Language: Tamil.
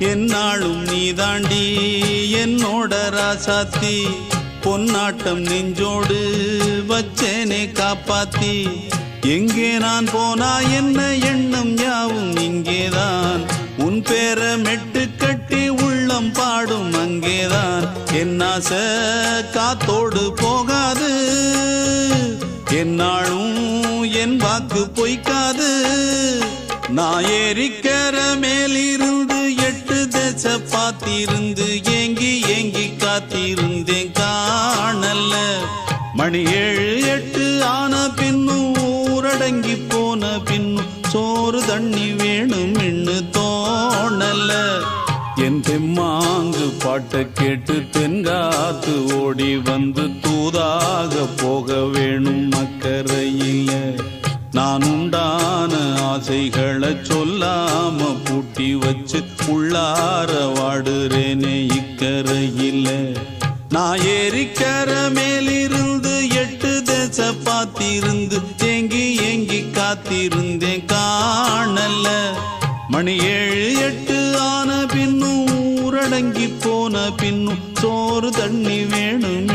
என்னாலும் நீதாண்டி என்னோட ராசாத்தி பொன்னாட்டம் நெஞ்சோடு வச்சேனே காப்பாத்தி எங்கே நான் போனா என்ன எண்ணம் யாவும் இங்கேதான் உன் பேர மெட்டு கட்டி உள்ளம் பாடும் அங்கேதான் என் ஆசை காத்தோடு போகாது என்னாலும் என் வாக்கு பொய்க்காது நான் ஏறிக்கர மேலிருந்து 8 தேச பார்த்திருந்து ஏங்கி ஏங்கி காத்திருந்தேன் காணல மணி 7 8 ஆன பின்னும் ஊரடங்கி போன பின்னும் சோறு தண்ணி வேணும் இன்னு தோணல என் தெம்மாங்கு பாட்டை கேட்டு தென்காத்து ஓடி வந்து தூதாக போக வேணும் அக்கறையில நான் உண்டான ஆசைகளை சொல்லாம பூட்டி வச்சு உள்ளார வாடுறேனே இக்கரையில நான் ஏறிக்கர மேலிருந்து 8 தேச பார்த்திருந்து ஏங்கி ஏங்கி காத்திருந்தேன் காணல மணி 7 8 ஆன பின்னும் ஊரடங்கி போன பின்னும் சோறு தண்ணி வேணும்